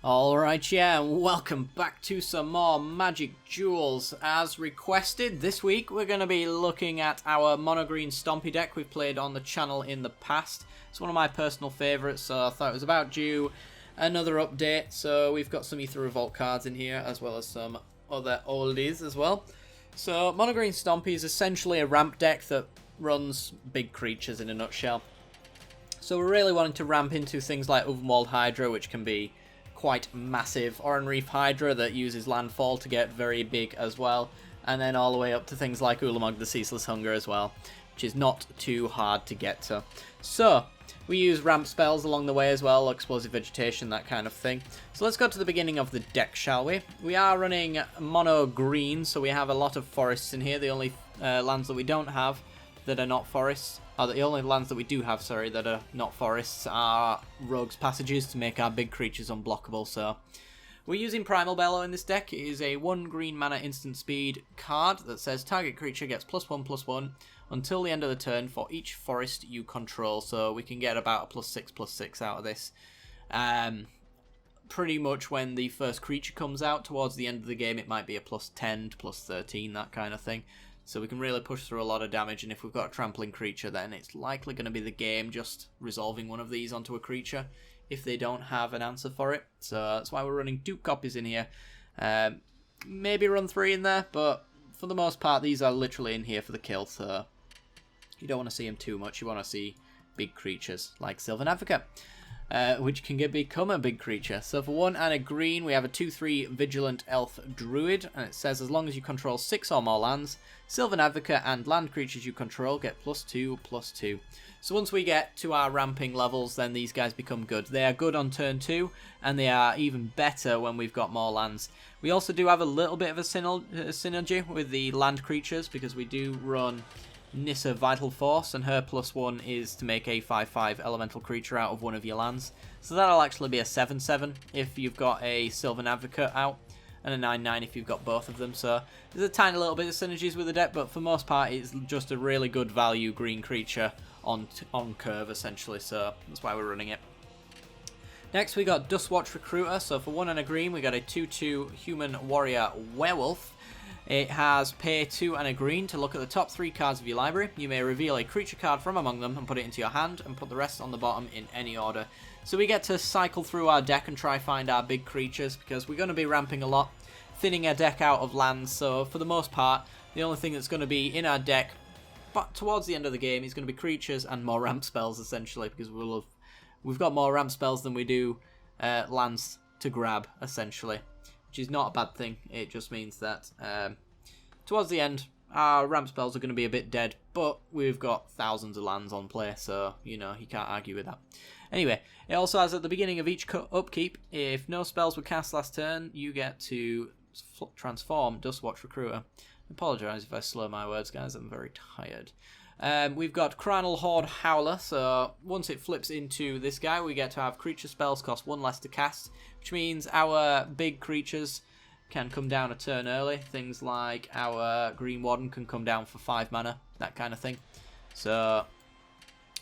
Alright, yeah, and welcome back to some more Magic Duels. As requested, this week we're going to be looking at our mono-green Stompy deck we've played on the channel in the past. It's one of my personal favourites, so I thought it was about due another update. So we've got some Aether Revolt cards in here, as well as some other oldies as well. So mono-green Stompy is essentially a ramp deck that runs big creatures in a nutshell. So we're really wanting to ramp into things like Orinary Hydra, which can be quite massive, Orinary Hydra that uses landfall to get very big as well, and then all the way up to things like Ulamog the Ceaseless Hunger as well, which is not too hard to get to. So we use ramp spells along the way as well, explosive vegetation, that kind of thing. So let's go to the beginning of the deck, shall we? We are running mono green, so we have a lot of forests in here. The only lands that we don't have that are not forests, or the only lands that we do have, sorry, that are not forests are Rogue's Passages to make our big creatures unblockable. So we're using Primal Bellow in this deck. It is a 1 green mana instant speed card that says target creature gets +1/+1 until the end of the turn for each forest you control. So we can get about a +6/+6 out of this. Pretty much when the first creature comes out towards the end of the game, it might be a +10 to +13, that kind of thing. So we can really push through a lot of damage, and if we've got a trampling creature, then it's likely going to be the game just resolving one of these onto a creature if they don't have an answer for it. So that's why we're running 2 copies in here. Maybe run 3 in there, but for the most part, these are literally in here for the kill, so you don't want to see them too much. You want to see big creatures like Sylvan Advocate, which can become a big creature. So for 1 and a green, we have a 2/3 Vigilant Elf Druid, and it says as long as you control 6 or more lands, Sylvan Advocate and land creatures you control get +2/+2. So once we get to our ramping levels, then these guys become good. They are good on turn 2, and they are even better when we've got more lands. We also do have a little bit of a synergy with the land creatures, because we do run Nyssa Vital Force, and her +1 is to make a 5/5 elemental creature out of one of your lands. So that'll actually be a 7/7 if you've got a Sylvan Advocate out, and a 9/9 if you've got both of them. So there's a tiny little bit of synergies with the deck, but for most part it's just a really good value green creature on curve essentially, so that's why we're running it. Next we got Dustwatch Recruiter, so for 1 and a green we got a 2/2 Human Warrior Werewolf. It has pay 2 and a green to look at the top 3 cards of your library. You may reveal a creature card from among them and put it into your hand, and put the rest on the bottom in any order. So we get to cycle through our deck and try find our big creatures, because we're going to be ramping a lot, thinning our deck out of lands. So for the most part, the only thing that's going to be in our deck but towards the end of the game is going to be creatures and more ramp spells essentially, because we've got more ramp spells than we do lands to grab essentially, which is not a bad thing. It just means that towards the end, our ramp spells are going to be a bit dead, but we've got thousands of lands on play, so, you know, you can't argue with that. Anyway, it also has at the beginning of each upkeep, if no spells were cast last turn, you get to transform Dustwatch Recruiter. I apologise if I slow my words, guys, I'm very tired. We've got Coronal Horde Howler, so once it flips into this guy, we get to have creature spells cost 1 less to cast, which means our big creatures can come down a turn early. Things like our Green Warden can come down for 5 mana, that kind of thing. So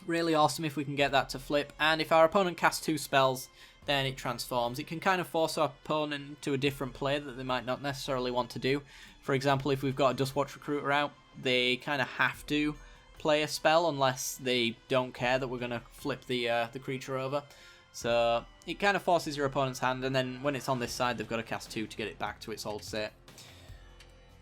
really awesome if we can get that to flip, and if our opponent casts 2 spells, then it transforms. It can kind of force our opponent into a different play that they might not necessarily want to do. For example, if we've got a Dustwatch Recruiter out, they kind of have to play a spell unless they don't care that we're going to flip the creature over. So it kind of forces your opponent's hand, and then when it's on this side, they've got to cast 2 to get it back to its old state.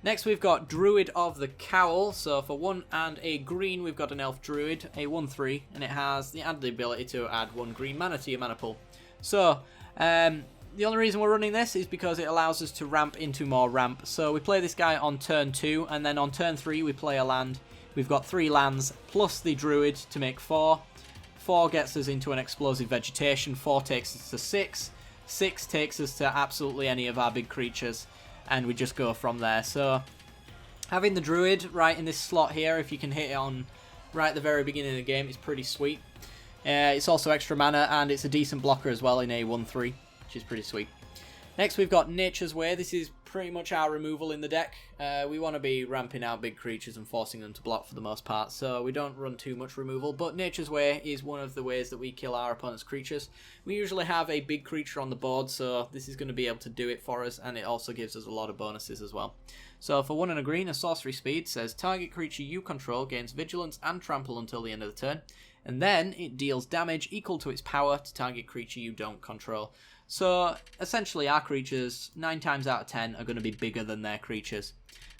Next we've got Druid of the Cowl, so for 1 and a green we've got an Elf Druid, a 1/3, and it has the ability to add 1 green mana to your mana pool. So the only reason we're running this is because it allows us to ramp into more ramp. So we play this guy on turn 2, and then on turn 3 we play a land. We've got 3 lands plus the Druid to make 4. 4 gets us into an explosive vegetation, 4 takes us to 6, 6 takes us to absolutely any of our big creatures, and we just go from there. So having the Druid right in this slot here, if you can hit it on right at the very beginning of the game, is pretty sweet. It's also extra mana, and it's a decent blocker as well in a 1/3, which is pretty sweet. Next we've got Nature's Way. This is pretty much our removal in the deck. We want to be ramping out big creatures and forcing them to block for the most part, so we don't run too much removal, but Nature's Way is one of the ways that we kill our opponent's creatures. We usually have a big creature on the board, so this is going to be able to do it for us, and it also gives us a lot of bonuses as well. So for 1 and a green, a sorcery speed says target creature you control gains vigilance and trample until the end of the turn, and then it deals damage equal to its power to target creature you don't control. So essentially our creatures 9 times out of 10 are going to be bigger than their creatures,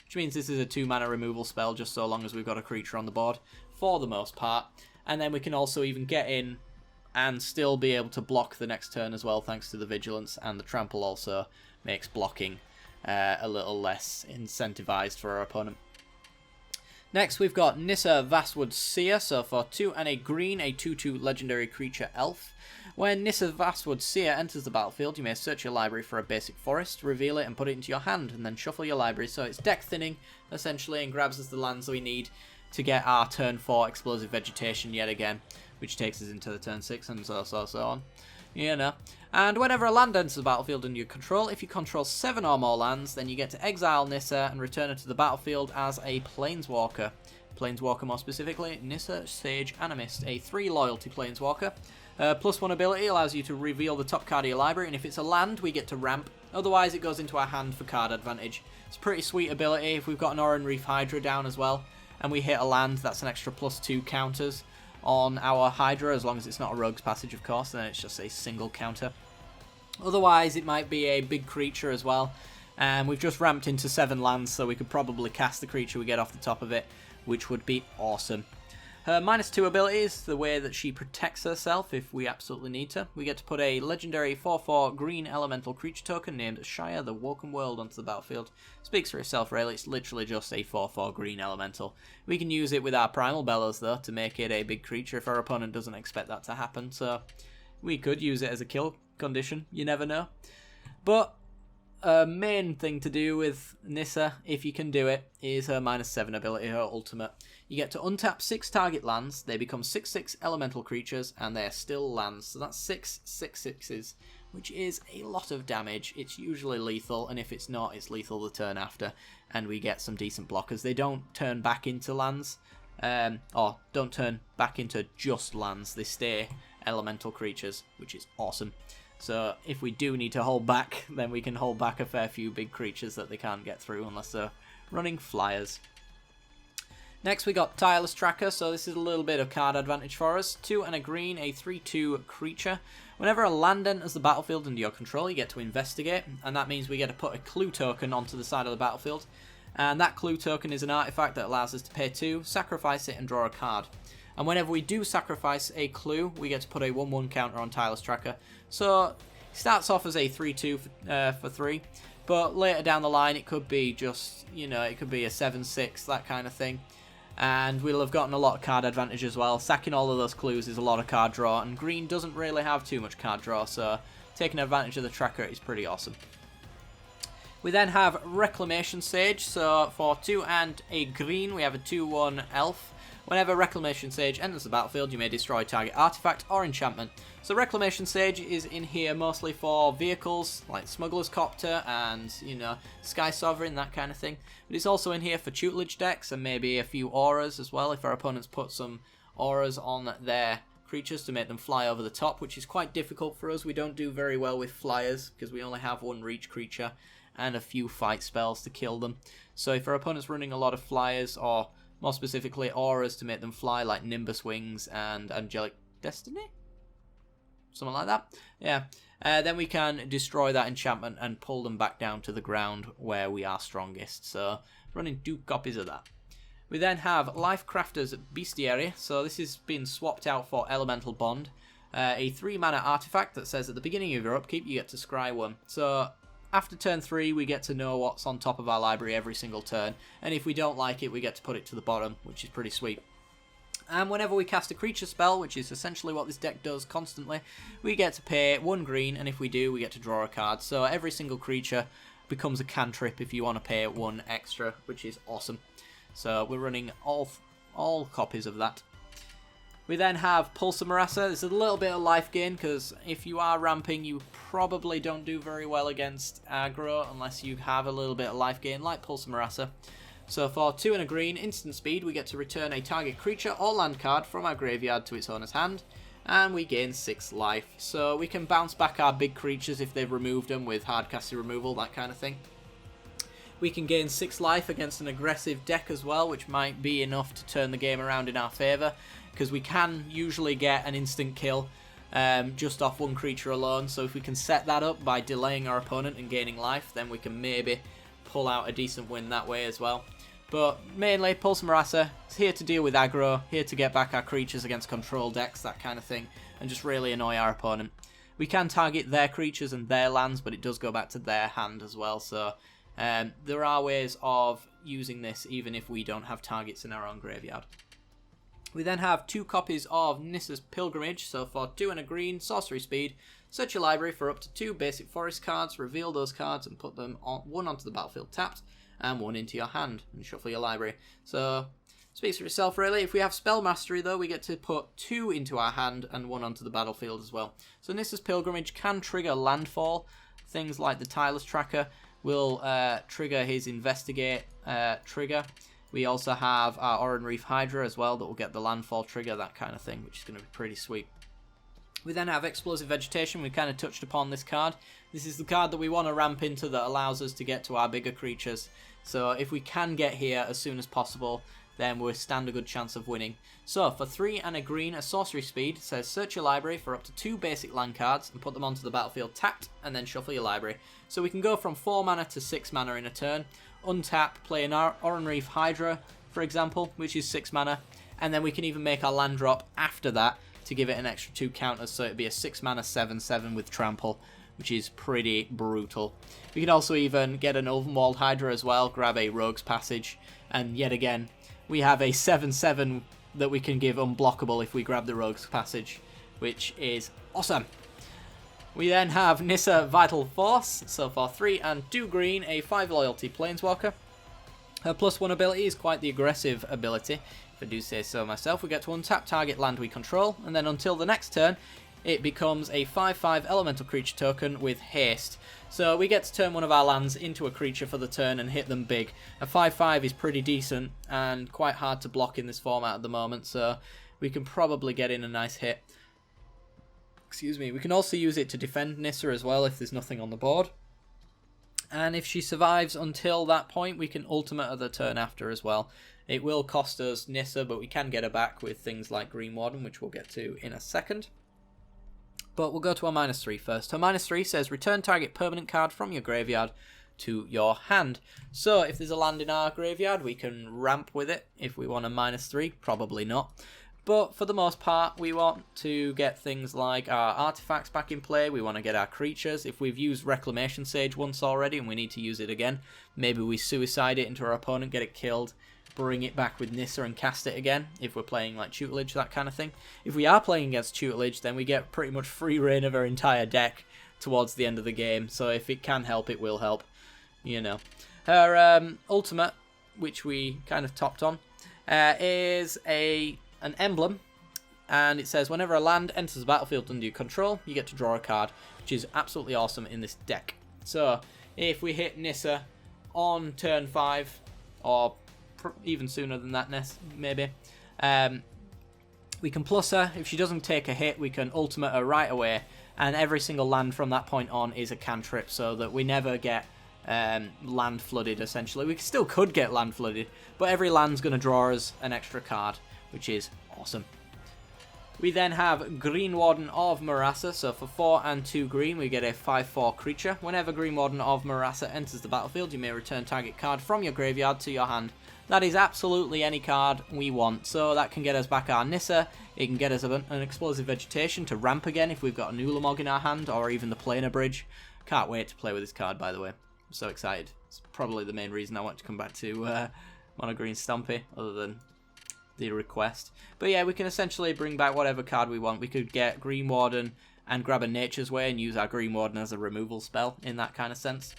which means this is a 2-mana removal spell just so long as we've got a creature on the board for the most part, and then we can also even get in and still be able to block the next turn as well, thanks to the vigilance, and the trample also makes blocking a little less incentivized for our opponent. Next we've got Nyssa Seage, so for 2 and a green, a 2/2 legendary creature elf. When Nyssa Seage enters the battlefield, you may search your library for a basic forest, reveal it and put it into your hand, and then shuffle your library, so it's deck thinning essentially and grabs us the lands we need to get our turn 4 explosive vegetation yet again, which takes us into the turn 6 and so on. You know. And whenever a land enters the battlefield under your control, if you control 7 or more lands, then you get to exile Nyssa and return her to the battlefield as a Planeswalker. Planeswalker more specifically, Nyssa Sage Animist, a 3 loyalty Planeswalker. +1 ability allows you to reveal the top card of your library, and if it's a land, we get to ramp. Otherwise, it goes into our hand for card advantage. It's a pretty sweet ability. If we've got an Orinary Hydra down as well, and we hit a land, that's an extra +2 counters on our Hydra, as long as it's not a Rogue's Passage, of course, then it's just a single counter. Otherwise, it might be a big creature as well, and we've just ramped into 7 lands, so we could probably cast the creature we get off the top of it, which would be awesome. Her -2 ability is the way that she protects herself if we absolutely need to. We get to put a legendary 4/4 green elemental creature token named Shire the Woken World onto the battlefield. Speaks for itself really, it's literally just a 4/4 green elemental. We can use it with our Primal Bellows though to make it a big creature if our opponent doesn't expect that to happen, so we could use it as a kill condition, you never know. But a main thing to do with Nyssa, if you can do it, is her -7 ability, her ultimate. You get to untap 6 target lands, they become 6/6 elemental creatures, and they are still lands. So that's 6 6/6s, which is a lot of damage. It's usually lethal, and if it's not, it's lethal the turn after, and we get some decent blockers. They don't turn back into lands, or don't turn back into just lands, they stay elemental creatures, which is awesome. So if we do need to hold back, then we can hold back a fair few big creatures that they can't get through unless they're running flyers. Next we got Tireless Tracker, so this is a little bit of card advantage for us. 2 and a green, a 3/2 creature. Whenever a land enters the battlefield under your control, you get to investigate, and that means we get to put a clue token onto the side of the battlefield. And that clue token is an artifact that allows us to pay 2, sacrifice it, and draw a card. And whenever we do sacrifice a clue, we get to put a 1/1 counter on Tireless Tracker. So it starts off as a 3/2 for 3, but later down the line it could be just, you know, it could be a 7/6, that kind of thing. And we'll have gotten a lot of card advantage as well. Sacking all of those clues is a lot of card draw, and green doesn't really have too much card draw, so taking advantage of the tracker is pretty awesome. We then have Reclamation Sage, so for 2 and a green we have a 2/1 elf. Whenever Reclamation Sage enters the battlefield, you may destroy target artifact or enchantment. So Reclamation Sage is in here mostly for vehicles, like Smuggler's Copter and, you know, Sky Sovereign, that kind of thing. But it's also in here for tutelage decks and maybe a few auras as well, if our opponents put some auras on their creatures to make them fly over the top, which is quite difficult for us. We don't do very well with flyers, because we only have 1 reach creature and a few fight spells to kill them. So if our opponent's running a lot of flyers, or more specifically auras to make them fly, like Nimbus Wings and Angelic Destiny? Something like that. Yeah. Then we can destroy that enchantment and pull them back down to the ground where we are strongest. So running 2 copies of that. We then have Lifecrafter's Bestiary. So this has been swapped out for Elemental Bond. A 3-mana artifact that says at the beginning of your upkeep you get to scry 1. So after turn 3 we get to know what's on top of our library every single turn, and if we don't like it we get to put it to the bottom, which is pretty sweet. And whenever we cast a creature spell, which is essentially what this deck does constantly, we get to pay 1 green, and if we do we get to draw a card. So every single creature becomes a cantrip if you want to pay 1 extra, which is awesome. So we're running all copies of that. We then have Pulsa Maratha. There's a little bit of life gain, because if you are ramping, you probably don't do very well against aggro unless you have a little bit of life gain, like Pulsa Maratha. So for 2 and a green, instant speed, we get to return a target creature or land card from our graveyard to its owner's hand, and we gain 6 life. So we can bounce back our big creatures if they've removed them with hardcasting removal, that kind of thing. We can gain 6 life against an aggressive deck as well, which might be enough to turn the game around in our favour, because we can usually get an instant kill just off one creature alone. So if we can set that up by delaying our opponent and gaining life, then we can maybe pull out a decent win that way as well. But mainly, Pulsa Maratha is here to deal with aggro, here to get back our creatures against control decks, that kind of thing, and just really annoy our opponent. We can target their creatures and their lands, but it does go back to their hand as well, so there are ways of using this even if we don't have targets in our own graveyard. We then have 2 copies of Nyssa's Pilgrimage, so for 2 and a green, sorcery speed, search your library for up to 2 basic forest cards, reveal those cards and put them one onto the battlefield tapped, and 1 into your hand, and shuffle your library. So, speaks for itself really. If we have Spell Mastery though, we get to put 2 into our hand and 1 onto the battlefield as well. So Nyssa's Pilgrimage can trigger landfall. Things like the Tireless Tracker will trigger his Investigate trigger. We also have our Orinary Hydra as well that will get the landfall trigger, that kind of thing, which is going to be pretty sweet. We then have Explosive Vegetation. We kind of touched upon this card. This is the card that we want to ramp into that allows us to get to our bigger creatures. So if we can get here as soon as possible, then we stand a good chance of winning. So for 3 and a green, a sorcery speed says search your library for up to 2 basic land cards and put them onto the battlefield tapped, and then shuffle your library. So we can go from 4 mana to 6 mana in a turn. Untap, play an Orinary Hydra, for example, which is 6 mana, and then we can even make our land drop after that to give it an extra 2 counters, so it'd be a 6 mana 7/7 with trample, which is pretty brutal. We can also even get an Ulvenwald Hydra as well, grab a Rogue's Passage, and yet again, we have a 7/7 that we can give unblockable if we grab the Rogue's Passage, which is awesome. We then have Nyssa Vital Force, so for 3 and 2 green, a 5 loyalty Planeswalker. Her +1 ability is quite the aggressive ability, if I do say so myself. We get to untap target land we control, and then until the next turn, it becomes a 5/5 elemental creature token with haste. So we get to turn one of our lands into a creature for the turn and hit them big. A 5/5 is pretty decent and quite hard to block in this format at the moment, so we can probably get in a nice hit. Excuse me. We can also use it to defend Nyssa as well if there's nothing on the board. And if she survives until that point, we can ultimate her the turn after as well. It will cost us Nyssa, but we can get her back with things like Green Warden, which we'll get to in a second. But we'll go to our -3 first. Her -3 says return target permanent card from your graveyard to your hand. So if there's a land in our graveyard, we can ramp with it. If we want a -3, probably not. But for the most part, we want to get things like our artifacts back in play. We want to get our creatures. If we've used Reclamation Sage once already and we need to use it again, maybe we suicide it into our opponent, get it killed, bring it back with Nyssa and cast it again, if we're playing like tutelage, that kind of thing. If we are playing against tutelage, then we get pretty much free reign of our entire deck towards the end of the game. So if it can help, it will help, you know. Her ultimate, which we kind of topped on, is an emblem, and it says whenever a land enters the battlefield under your control, you get to draw a card, which is absolutely awesome in this deck. So if we hit Nyssa on turn 5, or even sooner than that, maybe, we can plus her. If she doesn't take a hit, we can ultimate her right away, and every single land from that point on is a cantrip, so that we never get land flooded, essentially. We still could get land flooded, but every land's going to draw us an extra card, which is awesome. We then have Green Warden of Maratha, so for 4 and 2 green, we get a 5/4 creature. Whenever Green Warden of Maratha enters the battlefield, you may return target card from your graveyard to your hand. That is absolutely any card we want, so that can get us back our Nyssa, it can get us an Explosive Vegetation to ramp again if we've got a Nulamog in our hand, or even the Planar Bridge. Can't wait to play with this card, by the way. I'm so excited. It's probably the main reason I want to come back to Mono Green Stompy, other than the request. But yeah, we can essentially bring back whatever card we want. We could get Green Warden and grab a Nature's Way and use our Green Warden as a removal spell in that kind of sense.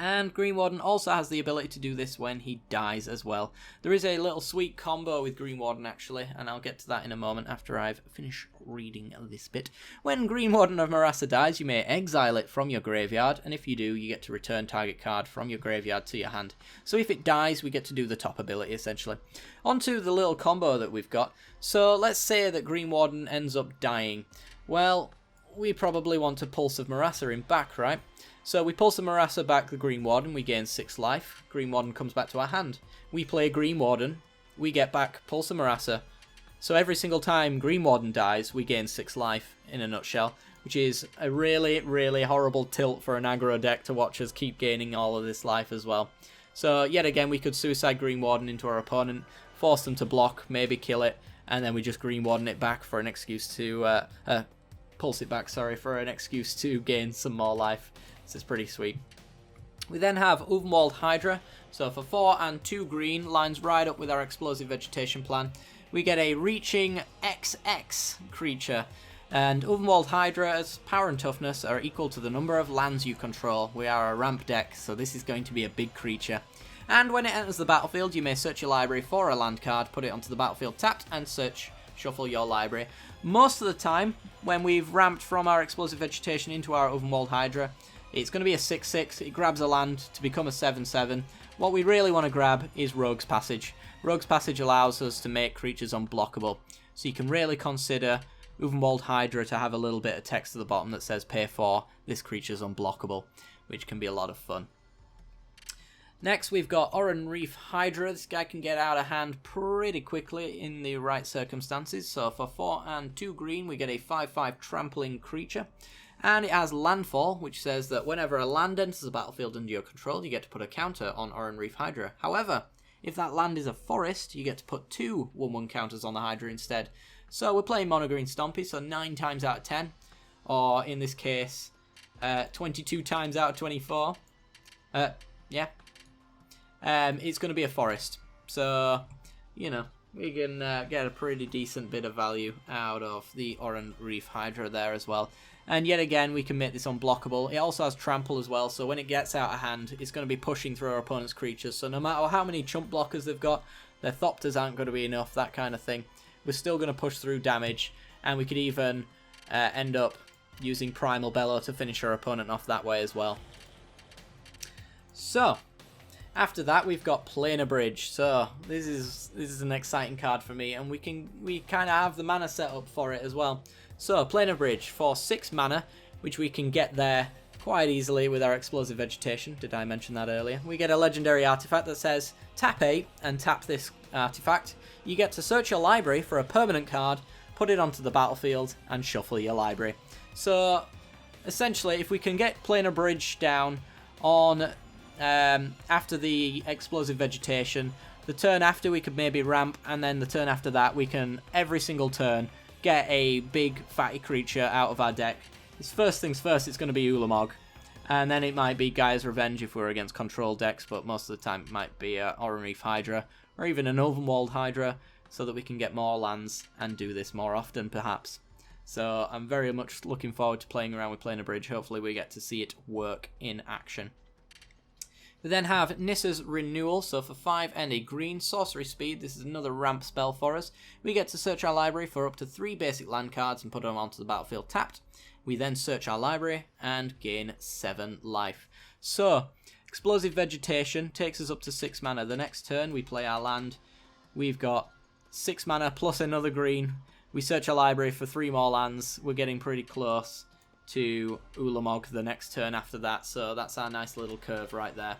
And Green Warden also has the ability to do this when he dies as well. There is a little sweet combo with Green Warden actually, and I'll get to that in a moment after I've finished reading this bit. When Green Warden of Maratha dies, you may exile it from your graveyard, and if you do, you get to return target card from your graveyard to your hand. So if it dies, we get to do the top ability essentially. Onto the little combo that we've got. So let's say that Green Warden ends up dying. Well, we probably want to Pulsa Maratha him back, right? So we Pulsa Maratha back the Green Warden, we gain 6 life. Green Warden comes back to our hand. We play Green Warden, we get back Pulsa Maratha. So every single time Green Warden dies, we gain 6 life, in a nutshell. Which is a really, really horrible tilt for an aggro deck to watch us keep gaining all of this life as well. So yet again, we could Suicide Green Warden into our opponent, force them to block, maybe kill it, and then we just Green Warden it back for an excuse to... Pulse it back, sorry, for an excuse to gain some more life. This is pretty sweet. We then have Orinary Hydra. So for 4 and 2 green, lines right up with our Explosive Vegetation plan. We get a reaching XX creature. And Orinary Hydra's power and toughness are equal to the number of lands you control. We are a ramp deck, so this is going to be a big creature. And when it enters the battlefield, you may search your library for a land card, put it onto the battlefield tapped, and shuffle your library. Most of the time, when we've ramped from our Explosive Vegetation into our Orinary Hydra, it's going to be a 6-6, it grabs a land to become a 7-7. What we really want to grab is Rogue's Passage. Rogue's Passage allows us to make creatures unblockable. So you can really consider Orinary Hydra to have a little bit of text at the bottom that says pay 4, this creature's unblockable, which can be a lot of fun. Next we've got Orinary Hydra. This guy can get out of hand pretty quickly in the right circumstances. So for 4 and 2 green we get a 5-5 trampling creature. And it has landfall, which says that whenever a land enters the battlefield under your control, you get to put a counter on Orinary Hydra. However, if that land is a forest, you get to put 2 1/1 counters on the Hydra instead. So we're playing mono green Stompy, so 9 times out of 10. Or in this case, 22 times out of 24. Yeah. It's going to be a forest. So, you know, we can get a pretty decent bit of value out of the Orinary Hydra there as well. And yet again, we can make this unblockable. It also has trample as well, so when it gets out of hand, it's going to be pushing through our opponent's creatures. So no matter how many chump blockers they've got, their Thopters aren't going to be enough, that kind of thing. We're still going to push through damage, and we could even end up using Primal Bellow to finish our opponent off that way as well. So, after that, we've got Planar Bridge. So this is an exciting card for me, and we kind of have the mana set up for it as well. So Planar Bridge for 6 mana, which we can get there quite easily with our Explosive Vegetation. Did I mention that earlier? We get a legendary artifact that says tap 8 and tap this artifact. You get to search your library for a permanent card, put it onto the battlefield, and shuffle your library. So essentially, if we can get Planar Bridge down on after the Explosive Vegetation, the turn after we could maybe ramp, and then the turn after that we can every single turn get a big fatty creature out of our deck. First things first, it's going to be Ulamog, and then it might be Gaia's Revenge if we're against control decks, but most of the time it might be Orinary Hydra or even an Orinary Hydra, so that we can get more lands and do this more often perhaps. So I'm very much looking forward to playing around with Planar Bridge. Hopefully we get to see it work in action. We then have Nyssa's Renewal, so for 5 and a green, sorcery speed, this is another ramp spell for us. We get to search our library for up to 3 basic land cards and put them onto the battlefield tapped. We then search our library and gain 7 life. So, Explosive Vegetation takes us up to 6 mana. The next turn we play our land. We've got 6 mana plus another green. We search our library for 3 more lands. We're getting pretty close to Ulamog the next turn after that, so that's our nice little curve right there,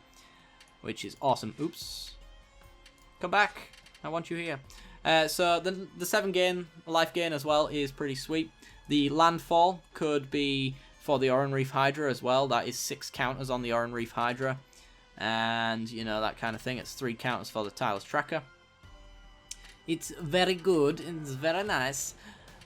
which is awesome. Oops. Come back. I want you here. So the 7 life gain as well is pretty sweet. The landfall could be for the Orinary Hydra as well. That is 6 counters on the Orinary Hydra. And, you know, that kind of thing. It's 3 counters for the Tireless Tracker. It's very good. It's very nice.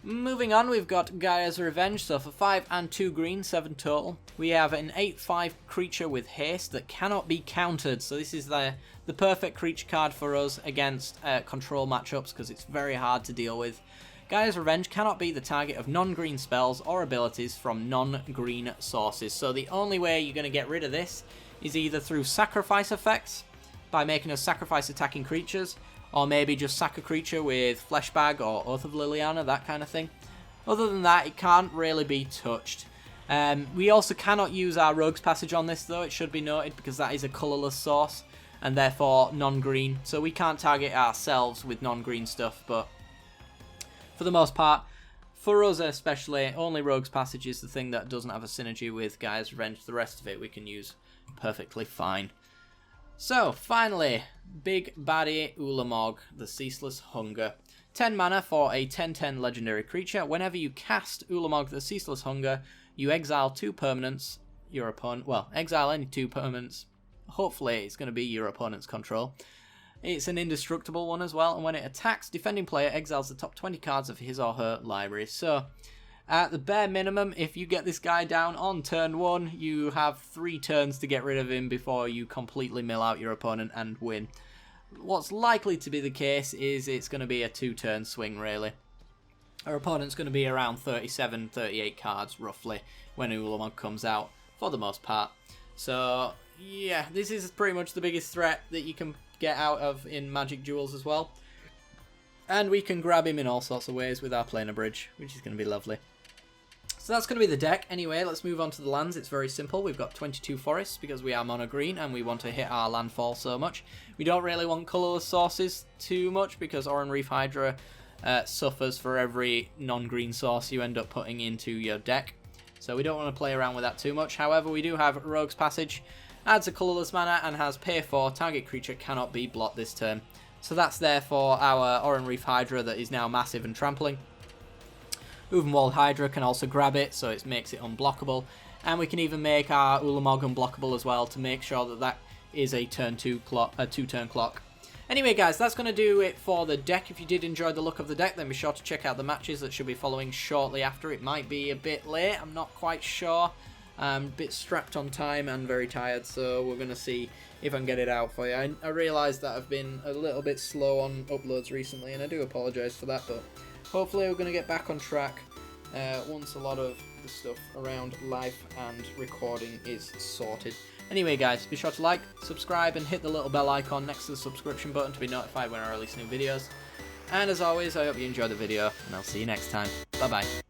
Moving on, we've got Gaia's Revenge. So for 5 and 2 green, 7 total, we have an 8/5 creature with haste that cannot be countered. So this is the perfect creature card for us against control matchups, because it's very hard to deal with. Gaia's Revenge cannot be the target of non-green spells or abilities from non-green sources. So the only way you're going to get rid of this is either through sacrifice effects, by making us sacrifice attacking creatures, or maybe just sack a creature with Fleshbag or Oath of Liliana, that kind of thing. Other than that, it can't really be touched. We also cannot use our Rogue's Passage on this, though, it should be noted, because that is a colourless source, and therefore non-green. So we can't target ourselves with non-green stuff, but for the most part, for us especially, only Rogue's Passage is the thing that doesn't have a synergy with Gaia's Revenge. The rest of it we can use perfectly fine. So, finally, big baddie Ulamog, the Ceaseless Hunger. 10 mana for a 10/10 legendary creature. Whenever you cast Ulamog, the Ceaseless Hunger, you exile 2 permanents, your opponent, well, exile any 2 permanents. Hopefully it's going to be your opponent's control. It's an indestructible one as well, and when it attacks, defending player exiles the top 20 cards of his or her library. So, at the bare minimum, if you get this guy down on turn 1, you have 3 turns to get rid of him before you completely mill out your opponent and win. What's likely to be the case is it's going to be a 2-turn swing, really. Our opponent's going to be around 37, 38 cards, roughly, when Ulamog comes out, for the most part. So, yeah, this is pretty much the biggest threat that you can get out of in Magic Duels as well. And we can grab him in all sorts of ways with our Planar Bridge, which is going to be lovely. So that's going to be the deck. Anyway, let's move on to the lands. It's very simple. We've got 22 forests because we are mono green and we want to hit our landfall so much. We don't really want colourless sources too much because Orinary Hydra suffers for every non-green source you end up putting into your deck. So we don't want to play around with that too much. However, we do have Rogue's Passage, adds a colourless mana and has pay 4, target creature cannot be blocked this turn. So that's there for our Orinary Hydra that is now massive and trampling. Ovenwald Hydra can also grab it, so it makes it unblockable. And we can even make our Ulamog unblockable as well to make sure that that is a turn 2 clock, a 2-turn clock. Anyway, guys, that's going to do it for the deck. If you did enjoy the look of the deck, then be sure to check out the matches that should be following shortly after. It might be a bit late, I'm not quite sure. I'm a bit strapped on time and very tired, so we're going to see if I can get it out for you. I realise that I've been a little bit slow on uploads recently, and I do apologise for that, but hopefully we're going to get back on track once a lot of the stuff around life and recording is sorted. Anyway, guys, be sure to like, subscribe, and hit the little bell icon next to the subscription button to be notified when I release new videos. And as always, I hope you enjoyed the video, and I'll see you next time. Bye-bye.